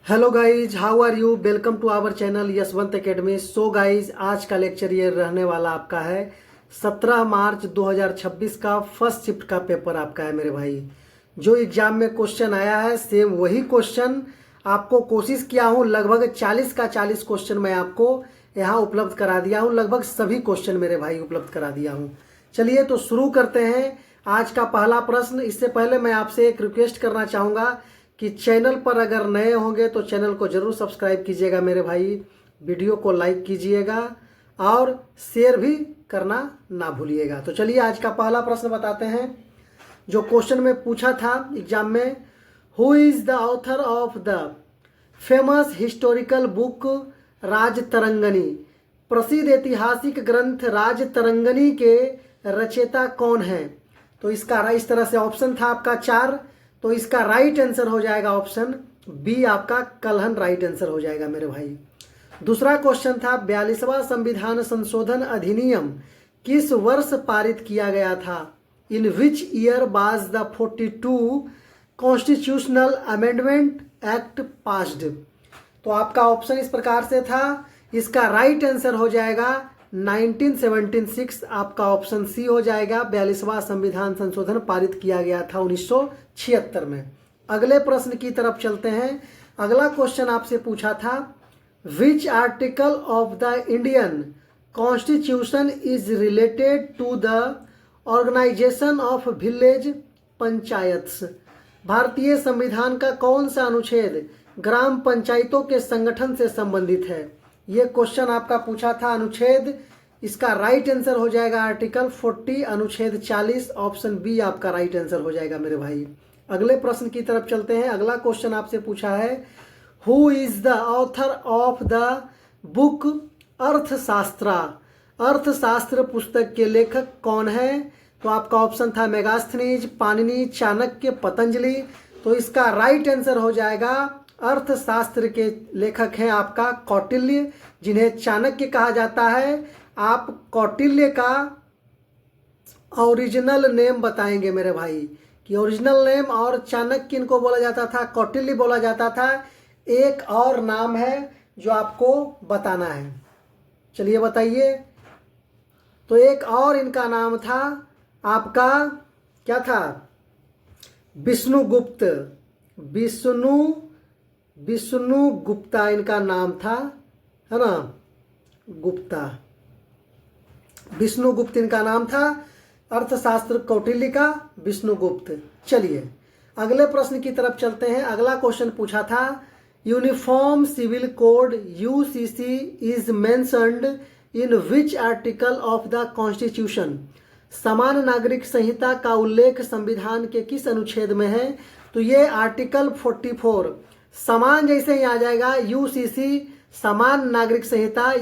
Hello guys, how are you? Welcome to our channel Yashwant Academy. So guys, आज का lecture ये रहने वाला आपका है 17 मार्च 2026 का फर्स्ट शिफ्ट का पेपर आपका है मेरे भाई। जो एग्जाम में क्वेश्चन आया है सेम वही क्वेश्चन आपको कोशिश किया हूँ, लगभग 40 का 40 क्वेश्चन मैं आपको यहाँ उपलब्ध करा दिया हूँ। लगभग सभी क्वेश्चन मेरे भाई उपलब्ध करा दिया हूँ। चलिए तो शुरू करते हैं आज का पहला प्रश्न। इससे पहले मैं आपसे एक रिक्वेस्ट करना चाहूँगा कि चैनल पर अगर नए होंगे तो चैनल को जरूर सब्सक्राइब कीजिएगा मेरे भाई, वीडियो को लाइक कीजिएगा और शेयर भी करना ना भूलिएगा। तो चलिए आज का पहला प्रश्न बताते हैं। जो क्वेश्चन में पूछा था एग्जाम में, who is the author of the famous historical book Rajatarangini? प्रसिद्ध ऐतिहासिक ग्रंथ राजतरंगिणी के रचयिता कौन है? तो इसका इस तरह से ऑप्शन था आपका 4, तो इसका राइट आंसर हो जाएगा ऑप्शन बी, आपका कलहन राइट आंसर हो जाएगा मेरे भाई। दूसरा क्वेश्चन था 42वां संविधान संशोधन अधिनियम किस वर्ष पारित किया गया था? In which year was the 42 constitutional amendment act passed? तो आपका ऑप्शन इस प्रकार से था, इसका राइट आंसर हो जाएगा 1976, आपका ऑप्शन सी हो जाएगा। 42वां संविधान संशोधन पारित किया गया था 1976 में। अगले प्रश्न की तरफ चलते हैं। अगला क्वेश्चन आपसे पूछा था, which article of the Indian constitution is related to the organisation of village panchayats? भारतीय संविधान का कौन सा अनुच्छेद ग्राम पंचायतों के संगठन से संबंधित है? ये क्वेश्चन आपका पूछा था अनुच्छेद, इसका राइट आंसर हो जाएगा आर्टिकल 40, अनुच्छेद 40, ऑप्शन बी आपका राइट आंसर हो जाएगा मेरे भाई। अगले प्रश्न की तरफ चलते हैं। अगला क्वेश्चन आपसे पूछा है, who is the author of the book Arthashastra? Arthashastra पुस्तक के लेखक कौन है? तो आपका ऑप्शन था मेगास्थनीज, पाणिनि, चाणक्य, पतंजलि। तो इसका राइट आंसर हो जाएगा, अर्थशास्त्र के लेखक हैं आपका कौटिल्य, जिन्हें चाणक्य कहा जाता है। आप कौटिल्य का ओरिजिनल नेम बताएंगे मेरे भाई, कि ओरिजिनल नेम और चाणक्य इनको बोला जाता था, कौटिल्य बोला जाता था। एक और नाम है जो आपको बताना है, चलिए बताइए। तो एक और इनका नाम था आपका, क्या था? विष्णुगुप्त, विष्णु गुप्ता इनका नाम था, है ना, गुप्ता, विष्णुगुप्त इनका नाम था। अर्थशास्त्र कौटिल्य का विष्णुगुप्त। चलिए अगले प्रश्न की तरफ चलते हैं। अगला क्वेश्चन पूछा था, uniform civil code UCC is mentioned in which article of the constitution? समान नागरिक संहिता का उल्लेख संविधान के किस अनुच्छेद में है? तो ये आर्टिकल 44, समान जैसे ही आ जाएगा यूसीसी, समान नागरिक संहिता,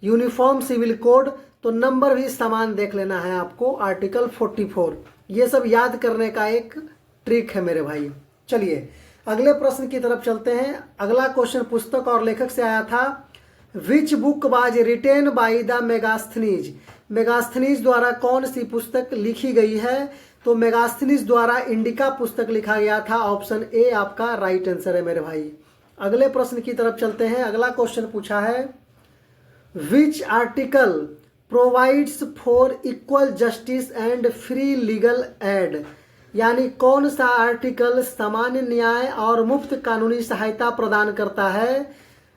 यूनिफॉर्म सिविल कोड, तो नंबर भी समान देख लेना है आपको, आर्टिकल 44। ये सब याद करने का एक ट्रिक है मेरे भाई। चलिए अगले प्रश्न की तरफ चलते हैं। अगला क्वेश्चन पुस्तक और लेखक से आया था, which book was written by the Megasthenes? Megasthenes द्वारा कौन सी पुस्तक लिखी गई है? तो मेगास्थनीज द्वारा इंडिका पुस्तक लिखा गया था, ऑप्शन ए आपका राइट आंसर है मेरे भाई। अगले प्रश्न की तरफ चलते हैं। अगला क्वेश्चन पूछा है, which article provides for equal justice and free legal aid? यानी कौन सा आर्टिकल सामान्य न्याय और मुफ्त कानूनी सहायता प्रदान करता है?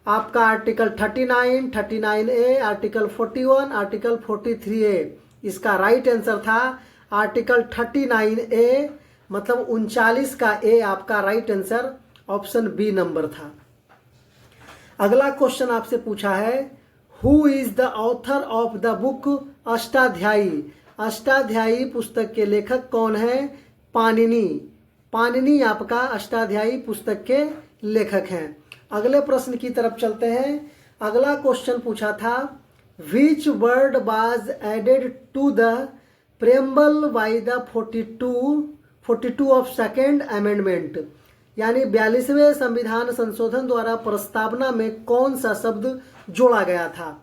आपका article 39, 39A, article 41, article 43A। इसका राइट आंसर था आर्टिकल 39A, मतलब 39 का ए आपका right answer, option B number था। अगला क्वेश्चन आपसे पूछा है, who is the author of the book Ashtadhyayi? Ashtadhyayi पुस्तक के लेखक कौन है? पाणिनि, पाणिनि आपका अष्टाध्यायी पुस्तक के लेखक हैं। अगले प्रश्न की तरफ चलते हैं। अगला क्वेश्चन पूछा था, which word was added to the preamble by the 42 of second amendment? यानी 42वें संविधान संशोधन द्वारा प्रस्तावना में कौन सा शब्द जोड़ा गया था?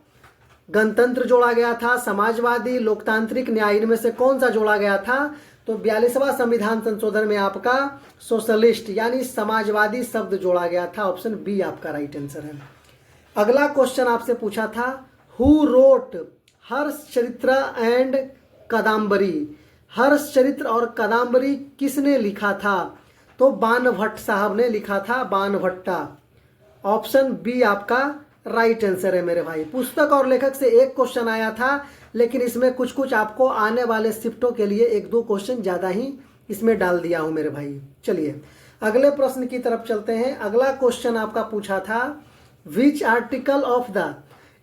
गणतंत्र जोड़ा गया था, समाजवादी, लोकतांत्रिक, न्याय, इनमें से कौन सा जोड़ा गया था? तो तो 42वां संविधान संशोधन में आपका सोशलिस्ट यानी समाजवादी शब्द जोड़ा गया था। ऑप्शन बी आपका राइट आंसर है। अगला क्वेश्चन आपसे पूछा था, who wrote Harshacharita and Kadambari. Harshacharita और कादम्बरी किसने लिखा था? तो बाणभट्ट साहब ने लिखा था, बाणभट्टा। ऑप्शन बी आपका राइट आंसर है मेरे भाई। पुस्तक और लेखक से एक क्वेश्चन आया था, लेकिन इसमें कुछ कुछ आपको आने वाले शिफ्टों के लिए एक दो क्वेश्चन ज़्यादा ही इसमें डाल दिया हूं मेरे भाई। चलिए अगले प्रश्न की तरफ चलते हैं। अगला क्वेश्चन आपका पूछा था, which article of the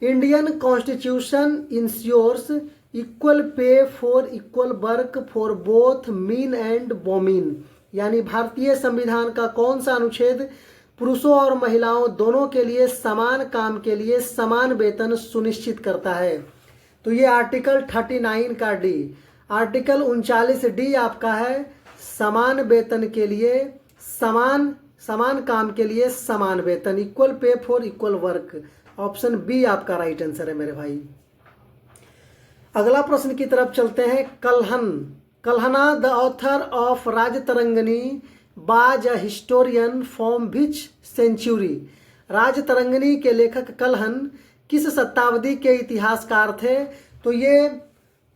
Indian constitution ensures equal pay for equal work for both men and women. यानी भारतीय संविधान का कौन सा अनुच्छेद पुरुषों और महिलाओं दोनों के लिए समान काम के लिए समान वेतन सुनिश्चित करता है? तो ये आर्टिकल 39 का डी। आर्टिकल 39 डी आपका है, समान वेतन के लिए समान काम के लिए समान वेतन, equal pay for equal work. Option B आपका राइट आंसर है मेरे भाई। अगला प्रश्न की तरफ चलते हैं। Kalhana the author of Rajatarangini was a historian from which century. Rajatarangini के लेखक कल्हन किस शताब्दी के इतिहासकार थे? तो ये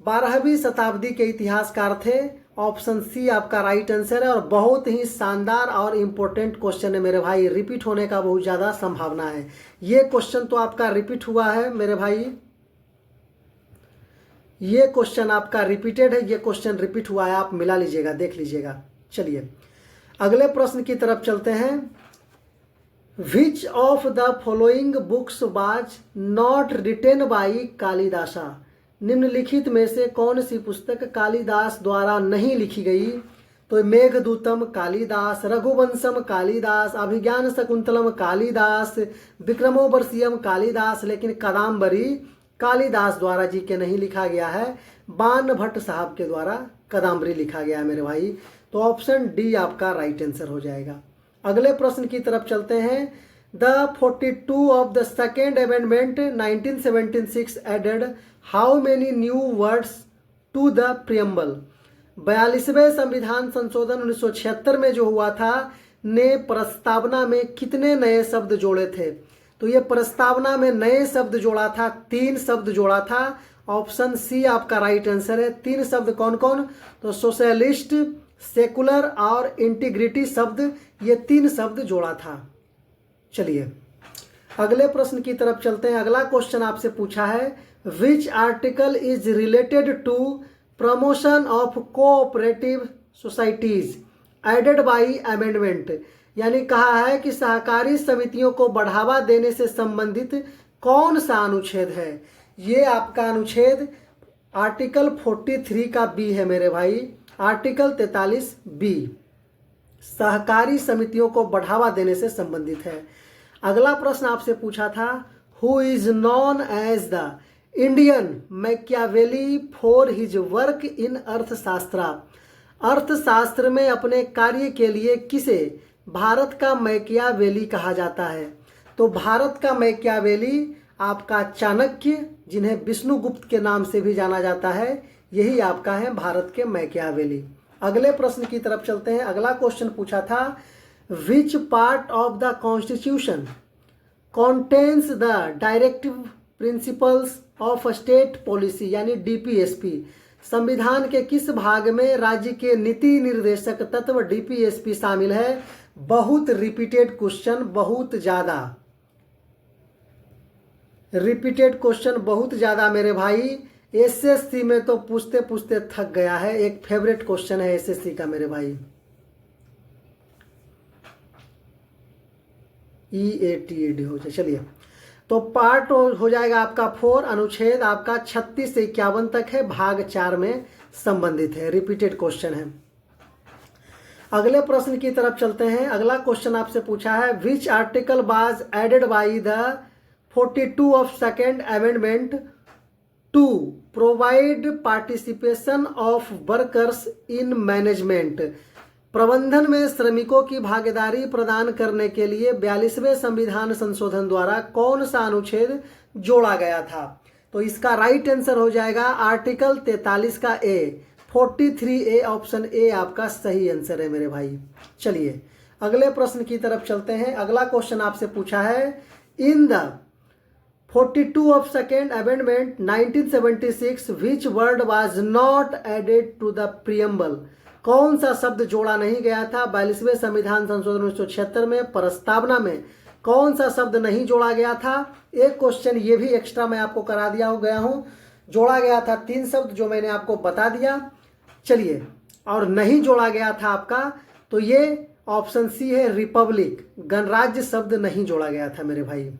12वीं शताब्दी के इतिहासकार थे। ऑप्शन सी आपका राइट आंसर है और बहुत ही शानदार और इम्पोर्टेंट क्वेश्चन है मेरे भाई। रिपीट होने का बहुत ज़्यादा संभावना है। ये क्वेश्चन तो आपका रिपीट हुआ है मेरे भाई, ये क्वेश्चन आपका रिपीटेड है, ये क्वेश्चन रिपीट हुआ है, आप मिला लीजिएगा, देख लीजिएगा। चलिए अगले प्रश्न की तरफ चलते हैं। Which of the following books was not written by Kalidasa. निम्नलिखित में से कौन सी पुस्तक कालिदास द्वारा नहीं लिखी गई? तो मेघदूतम कालिदास, रघुवंशम कालिदास, अभिज्ञान शकुंतलम कालिदास, विक्रमोर्वशीयम कालिदास। लेकिन कादम्बरी कालिदास द्वारा जी के नहीं लिखा गया है, बाणभट्ट साहब के द्वारा कादम्बरी लिखा गया है मेरे भाई। तो ऑप्शन डी आपका राइट आंसर हो जाएगा। अगले प्रश्न की तरफ चलते हैं। The 42 of the second amendment 1976 added how many new words to the preamble. 42वें संविधान संशोधन 1976 में जो हुआ था ने प्रस्तावना में कितने नए शब्द जोड़े थे? तो ये प्रस्तावना में नए शब्द जोड़ा था, 3 शब्द जोड़ा था। ऑप्शन सी आपका राइट आंसर है। 3 शब्द कौन कौन? तो सोशलिस्ट, सेकुलर और इंटीग्रिटी शब्द, ये 3 शब्द जोड़ा था। चलिए अगले प्रश्न की तरफ चलते हैं। अगला क्वेश्चन आपसे पूछा है, which article is related to promotion of cooperative societies added by amendment. यानी कहा है कि सहकारी समितियों को बढ़ावा देने से संबंधित कौन सा अनुच्छेद है? ये आपका अनुच्छेद आर्टिकल 43 का बी है मेरे भाई। आर्टिकल 43 बी सहकारी समितियों को बढ़ावा देने से संबंधित है। अगला प्रश्न आपसे पूछा था, who is known as the Indian Machiavelli for his work in Arthashastra. Arthashastra में अपने कार्य के लिए किसे भारत का मैकियावेली कहा जाता है? तो भारत का मैकियावेली आपका चाणक्य, जिन्हें विष्णुगुप्त के नाम से भी जाना जाता है, यही आपका है भारत के मैकियावेली। अगले प्रश्न की तरफ चलते हैं। अगला क्वेश्चन पूछा था, which part of the constitution contains the directive principles of state policy यानी डीपीएसपी। संविधान के किस भाग में राज्य के नीति निर्देशक तत्व डीपीएसपी शामिल है? बहुत रिपीटेड क्वेश्चन, बहुत ज्यादा रिपीटेड क्वेश्चन, बहुत ज्यादा मेरे भाई। एसएससी में तो पूछते पूछते थक गया है। एक फेवरेट क्वेश्चन है एसएससी का मेरे भाई। EATAD हो जाए। चलिए तो पार्ट हो जाएगा आपका 4, अनुच्छेद आपका 36 से 51 तक है, भाग 4 में संबंधित है, रिपीटेड क्वेश्चन है। अगले प्रश्न की तरफ चलते हैं। अगला क्वेश्चन आपसे पूछा है, which article was added by the 42 of second amendment to provide participation of workers in management. प्रबंधन में श्रमिकों की भागीदारी प्रदान करने के लिए 42वें संविधान संशोधन द्वारा कौन सा अनुच्छेद जोड़ा गया था? तो इसका राइट आंसर हो जाएगा आर्टिकल 43 का ए, 43A ऑप्शन ए आपका सही आंसर है मेरे भाई। चलिए अगले प्रश्न की तरफ चलते हैं। अगला क्वेश्चन आपसे पूछा है, in the 42 of second amendment 1976 which word was not added to the preamble. कौन सा शब्द जोड़ा नहीं गया था 42वें संविधान संशोधन 1976 में? प्रस्तावना में कौन सा शब्द नहीं जोड़ा गया था? एक क्वेश्चन ये भी एक्स्ट्रा मैं आपको करा दिया गया हूँ। जोड़ा गया था 3 शब्द जो मैंने आपको बता दिया। चलिए, और नहीं जोड़ा गया था आपका, तो ये ऑप्शन सी है रिपब्लिक, गणराज्य शब्द नहीं जोड़ा गया था मेरे भाई।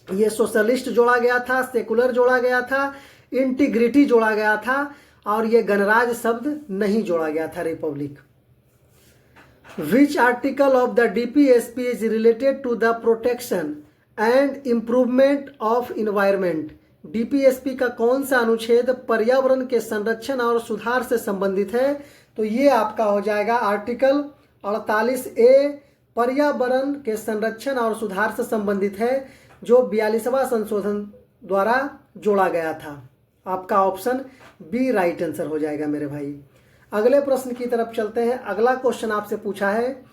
ये सोशलिस्ट जोड़ा गया था, सेकुलर जोड़ा गया था, इंटीग्रिटी जोड़ा गया था, और ये गणराज्य शब्द नहीं जोड़ा गया था, republic. Which article of the DPSP is related to the protection and improvement of environment. DPSP का कौन सा अनुच्छेद पर्यावरण के संरक्षण और सुधार से संबंधित है? तो ये आपका हो जाएगा आर्टिकल 48A, पर्यावरण के संरक्षण और सुधार से संबंधित है, जो 42वां संशोधन द्वारा जोड़ा गया था। आपका ऑप्शन बी राइट आंसर हो जाएगा मेरे भाई। अगले प्रश्न की तरफ चलते हैं। अगला क्वेश्चन आपसे पूछा है,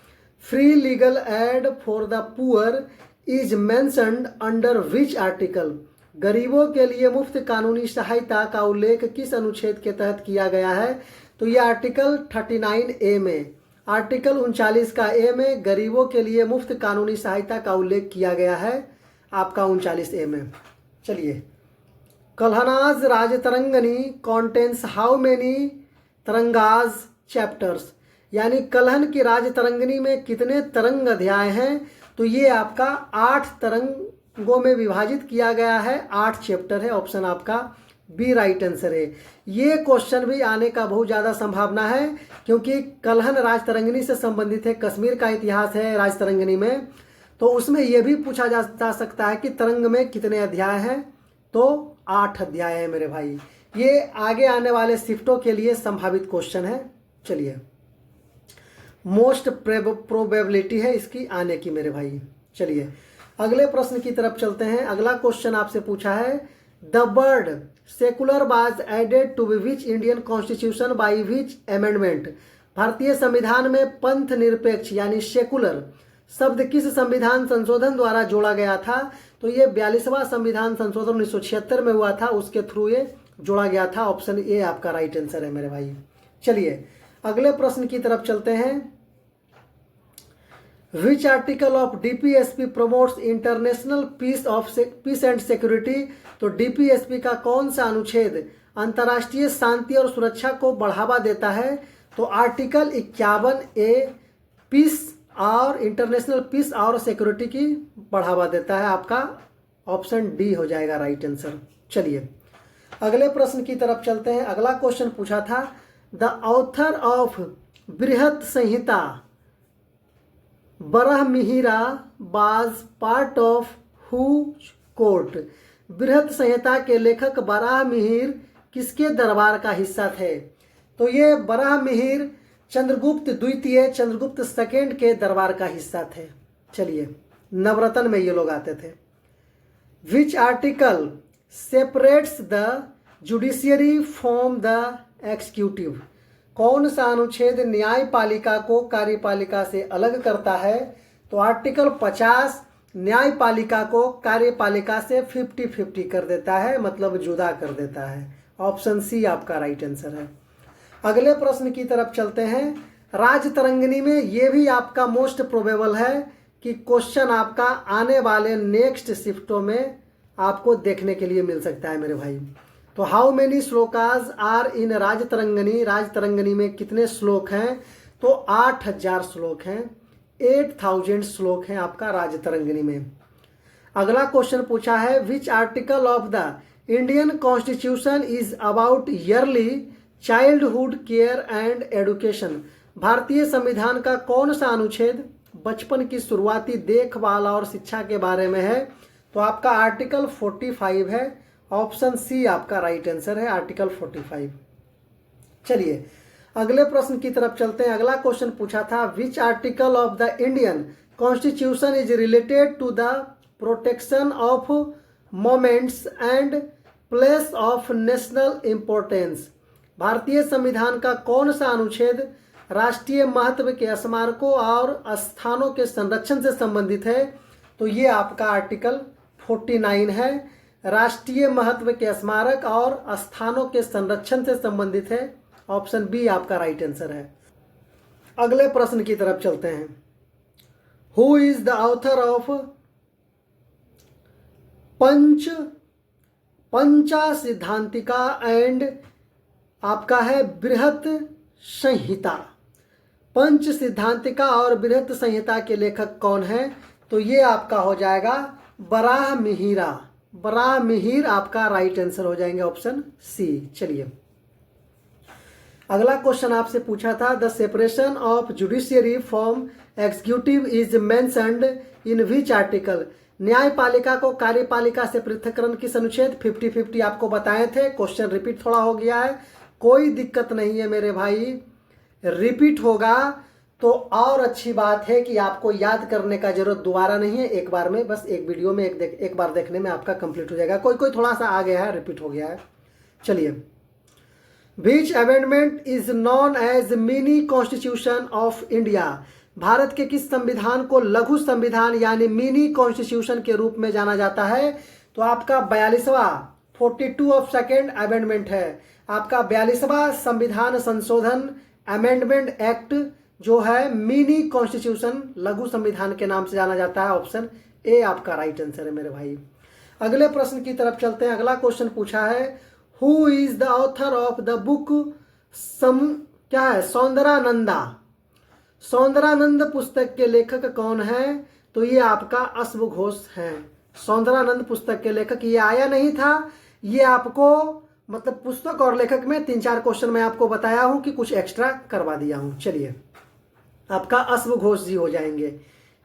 free legal aid for the poor is mentioned under which article. गरीबों के लिए मुफ्त कानूनी सहायता का उल्लेख किस अनुच्छेद के तहत किया गया है? तो यह आर्टिकल 39A में, आर्टिकल 39 का ए में गरीबों के लिए मुफ्त कानूनी सहायता का उल्लेख किया गया है, आपका 39A में। चलिए, कल्हनाज Rajatarangini contains how many तरंगाज chapters. यानी कल्हन की राजतरंगिनी में कितने तरंग अध्याय हैं? तो ये आपका 8 तरंगों में विभाजित किया गया है, 8 चैप्टर है। ऑप्शन आपका बी राइट आंसर है। ये क्वेश्चन भी आने का बहुत ज़्यादा संभावना है, क्योंकि कल्हन राजतरंगिनी से संबंधित है, कश्मीर का इतिहास है राजतरंगिनी में। तो उसमें यह भी पूछा जा सकता है कि तरंग में कितने अध्याय हैं? तो 8 अध्याय है मेरे भाई। ये आगे आने वाले शिफ्टों के लिए संभावित क्वेश्चन है। चलिए, मोस्ट प्रोबेबिलिटी है इसकी आने की मेरे भाई। चलिए अगले प्रश्न की तरफ चलते हैं। अगला क्वेश्चन आपसे पूछा है, the word secular was added to which Indian constitution by which amendment. भारतीय संविधान में पंथ निरपेक्ष यानी सेकुलर शब्द किस संविधान संशोधन द्वारा जोड़ा गया था? तो ये 42वां संविधान संशोधन 1976 में हुआ था, उसके थ्रू ये जोड़ा गया था। ऑप्शन ए आपका राइट आंसर है मेरे भाई। चलिए अगले प्रश्न की तरफ चलते हैं। Which article of DPSP promotes international peace and security. तो डीपीएसपी का कौन सा अनुच्छेद अंतर्राष्ट्रीय शांति और सुरक्षा को बढ़ावा देता है? तो आर्टिकल 51A पीस और इंटरनेशनल पीस और सिक्योरिटी की बढ़ावा देता है। आपका ऑप्शन डी हो जाएगा राइट आंसर। चलिए अगले प्रश्न की तरफ चलते हैं। अगला क्वेश्चन पूछा था, the author of Brihat Samhita Varahamihira was part of whose court. Brihat Samhita के लेखक बराहमिहिर किसके दरबार का हिस्सा थे? तो ये बराहमिहिर चंद्रगुप्त द्वितीय, चंद्रगुप्त सेकेंड के दरबार का हिस्सा थे। चलिए, नवरत्न में ये लोग आते थे। Which article separates the judiciary from the executive. कौन सा अनुच्छेद न्यायपालिका को कार्यपालिका से अलग करता है? तो आर्टिकल 50 न्यायपालिका को कार्यपालिका से 50-50 कर देता है, मतलब जुदा कर देता है। ऑप्शन सी आपका राइट आंसर है। अगले प्रश्न की तरफ चलते हैं। राजतरंगिनी में ये भी आपका मोस्ट प्रोबेबल है कि क्वेश्चन आपका आने वाले नेक्स्ट शिफ्टों में आपको देखने के लिए मिल सकता है मेरे भाई। तो how many shlokas are in Rajatarangini. Rajatarangini में कितने श्लोक हैं? तो 8000 श्लोक हैं, 8000 श्लोक हैं आपका राजतरंगिनी में। अगला क्वेश्चन पूछा है, which article of the Indian constitution is about yearly childhood care and education. भारतीय संविधान का कौन सा अनुच्छेद बचपन की शुरुआती देखभाल और शिक्षा के बारे में है? तो आपका आर्टिकल 45 है। ऑप्शन सी आपका राइट आंसर है, आर्टिकल 45। चलिए अगले प्रश्न की तरफ चलते हैं। अगला क्वेश्चन पूछा था, which article of the Indian constitution is related to the protection of moments and place of national importance. भारतीय संविधान का कौन सा अनुच्छेद राष्ट्रीय महत्व के स्मारकों और स्थानों के संरक्षण से संबंधित है? तो ये आपका आर्टिकल 49 है, राष्ट्रीय महत्व के स्मारक और स्थानों के संरक्षण से संबंधित है। ऑप्शन बी आपका राइट आंसर है। अगले प्रश्न की तरफ चलते हैं। Who is the author of पंचा सिद्धांतिका एंड आपका है बृहत संहिता। पंच सिद्धांतिका और बृहत संहिता के लेखक कौन है? तो ये आपका हो जाएगा बराहमिहिर। बराहमिहिर आपका राइट आंसर हो जाएंगे, ऑप्शन सी। चलिए अगला क्वेश्चन आपसे पूछा था, the separation of judiciary from executive is mentioned in which article? न्यायपालिका को कार्यपालिका से पृथक्करण किस अनुच्छेद? 50-50 आपको बताए थे। क्वेश्चन रिपीट थोड़ा हो गया है, कोई दिक्कत नहीं है मेरे भाई, रिपीट होगा तो और अच्छी बात है कि आपको याद करने का जरूरत दोबारा नहीं है, एक बार में बस एक वीडियो में एक बार देखने में आपका कंप्लीट हो जाएगा। कोई थोड़ा सा आ गया है, रिपीट हो गया है। चलिए, which amendment is known as mini constitution of India? भारत के किस संविधान को लघु संविधान यानी मिनी कॉन्स्टिट्यूशन के रूप में जाना जाता है? तो आपका 42वां 42 ऑफ सेकेंड अमेंडमेंट है, आपका 42वां संविधान संशोधन अमेंडमेंट एक्ट जो है मिनी कॉन्स्टिट्यूशन लघु संविधान के नाम से जाना जाता है। ऑप्शन ए आपका राइट आंसर है मेरे भाई। अगले प्रश्न की तरफ चलते हैं। अगला क्वेश्चन पूछा है, who is the author of the book क्या है? सौंदरानंदा। सौंदरानंद पुस्तक के लेखक कौन है? तो ये आपका अश्व घोष है। सौंदरानंद पुस्तक के लेखक, ये आया नहीं था, ये आपको मतलब पुस्तक और लेखक में 3-4 क्वेश्चन मैं आपको बताया हूं कि कुछ एक्स्ट्रा करवा दिया हूं। चलिए, आपका अश्व घोष जी हो जाएंगे।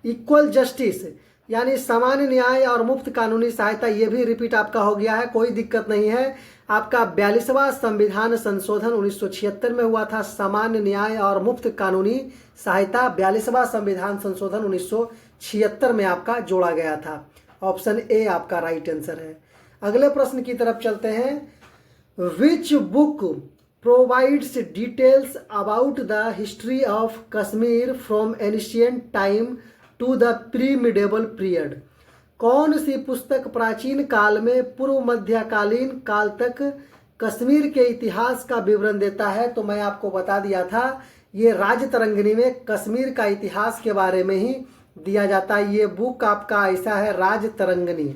इक्वल जस्टिस यानी सामान्य न्याय और मुफ्त कानूनी सहायता, ये भी रिपीट आपका हो गया है, कोई दिक्कत नहीं है। आपका 42वां संविधान संशोधन 1976 में हुआ था। सामान्य न्याय और मुफ्त कानूनी सहायता 42वां संविधान संशोधन 1976 में आपका जोड़ा गया था। ऑप्शन ए आपका राइट आंसर है। अगले प्रश्न की तरफ चलते हैं। Which book provides details about the history of Kashmir from ancient time to the pre medieval period? कौन सी पुस्तक प्राचीन काल में पूर्व मध्यकालीन काल तक कश्मीर के इतिहास का विवरण देता है? तो मैं आपको बता दिया था, ये राजतरंगिणी में कश्मीर का इतिहास के बारे में ही दिया जाता है। ये बुक आपका ऐसा है, राजतरंगिणी।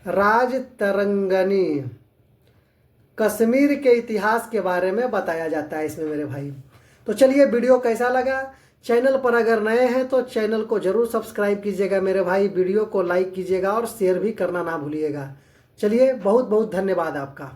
राजतरंगिणी कश्मीर के इतिहास के बारे में बताया जाता है इसमें मेरे भाई। तो चलिए, वीडियो कैसा लगा? चैनल पर अगर नए हैं तो चैनल को जरूर सब्सक्राइब कीजिएगा मेरे भाई, वीडियो को लाइक कीजिएगा और शेयर भी करना ना भूलिएगा। चलिए, बहुत बहुत धन्यवाद आपका।